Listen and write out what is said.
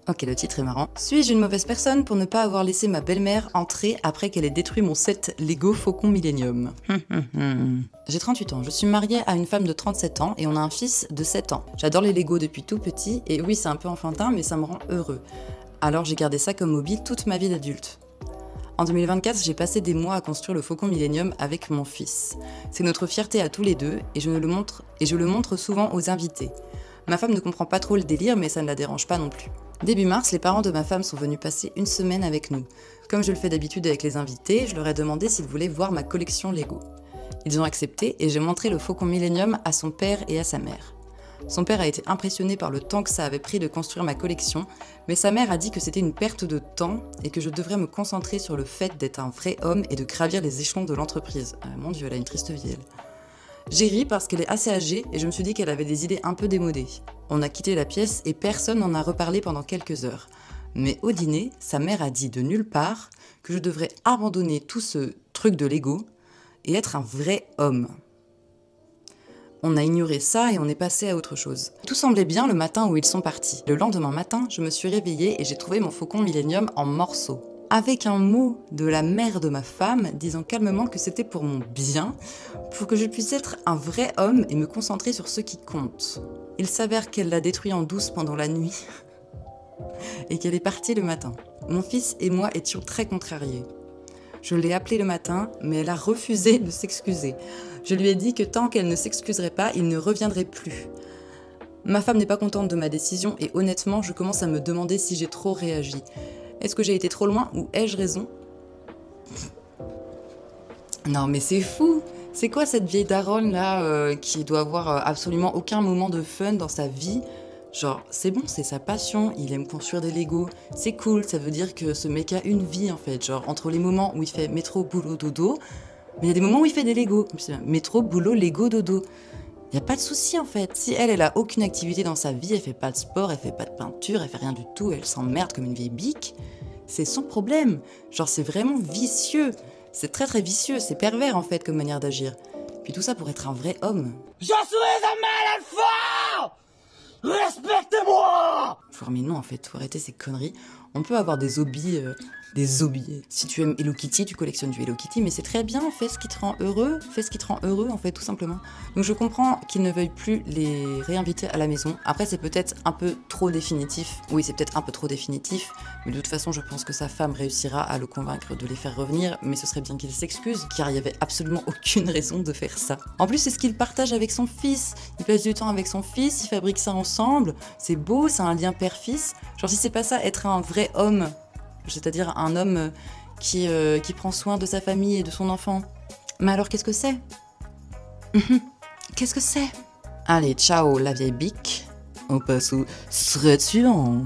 Ok, le titre est marrant. Suis-je une mauvaise personne pour ne pas avoir laissé ma belle-mère entrer après qu'elle ait détruit mon set Lego Faucon Millennium? J'ai 38 ans, je suis mariée à une femme de 37 ans et on a un fils de 7 ans. J'adore les Lego depuis tout petit et oui, c'est un peu enfantin, mais ça me rend heureux. Alors j'ai gardé ça comme hobby toute ma vie d'adulte. En 2024, j'ai passé des mois à construire le Faucon Millennium avec mon fils. C'est notre fierté à tous les deux et je le montre souvent aux invités. Ma femme ne comprend pas trop le délire, mais ça ne la dérange pas non plus. Début mars, les parents de ma femme sont venus passer une semaine avec nous. Comme je le fais d'habitude avec les invités, je leur ai demandé s'ils voulaient voir ma collection Lego. Ils ont accepté et j'ai montré le Faucon Millennium à son père et à sa mère. Son père a été impressionné par le temps que ça avait pris de construire ma collection, mais sa mère a dit que c'était une perte de temps et que je devrais me concentrer sur le fait d'être un vrai homme et de gravir les échelons de l'entreprise. Ah, mon Dieu, elle a une triste vie, elle. J'ai ri parce qu'elle est assez âgée et je me suis dit qu'elle avait des idées un peu démodées. On a quitté la pièce et personne n'en a reparlé pendant quelques heures. Mais au dîner, sa mère a dit de nulle part que je devrais abandonner tout ce truc de Lego et être un vrai homme. On a ignoré ça et on est passé à autre chose. Tout semblait bien le matin où ils sont partis. Le lendemain matin, je me suis réveillée et j'ai trouvé mon Faucon Millennium en morceaux. Avec un mot de la mère de ma femme disant calmement que c'était pour mon bien, pour que je puisse être un vrai homme et me concentrer sur ce qui compte. Il s'avère qu'elle l'a détruit en douce pendant la nuit et qu'elle est partie le matin. Mon fils et moi étions très contrariés. Je l'ai appelée le matin, mais elle a refusé de s'excuser. Je lui ai dit que tant qu'elle ne s'excuserait pas, il ne reviendrait plus. Ma femme n'est pas contente de ma décision et honnêtement, je commence à me demander si j'ai trop réagi. Est-ce que j'ai été trop loin ou ai-je raison? Non mais c'est fou! C'est quoi cette vieille daronne là qui doit avoir absolument aucun moment de fun dans sa vie? Genre, c'est bon, c'est sa passion, il aime construire des Legos, c'est cool, ça veut dire que ce mec a une vie en fait. Genre, entre les moments où il fait métro, boulot, dodo, mais il y a des moments où il fait des Legos. Métro, boulot, Lego, dodo. Il n'y a pas de souci en fait. Si elle a aucune activité dans sa vie, elle fait pas de sport, elle fait pas de peinture, elle fait rien du tout, elle s'emmerde comme une vieille bique, c'est son problème. Genre, c'est vraiment vicieux. C'est très très vicieux, c'est pervers en fait comme manière d'agir. Puis tout ça pour être un vrai homme. Je suis un mal alpha! Respectez-moi! Mais non, en fait, faut arrêter ces conneries. On peut avoir des hobbies, Si tu aimes Hello Kitty, tu collectionnes du Hello Kitty, mais c'est très bien, fais ce qui te rend heureux, en fait, tout simplement. Donc je comprends qu'ils ne veuillent plus les réinviter à la maison. Après, c'est peut-être un peu trop définitif. Oui, c'est peut-être un peu trop définitif, mais de toute façon, je pense que sa femme réussira à le convaincre de les faire revenir, mais ce serait bien qu'il s'excuse, car il n'y avait absolument aucune raison de faire ça. En plus, c'est ce qu'il partage avec son fils. Il passe du temps avec son fils, ils fabriquent ça ensemble, c'est beau, c'est un lien père-fils. Genre, si c'est pas ça, être un vrai homme, c'est-à-dire un homme qui prend soin de sa famille et de son enfant. Mais alors, qu'est-ce que c'est? Qu'est-ce que c'est? Allez, ciao la vieille bique. On passe au thread suivant.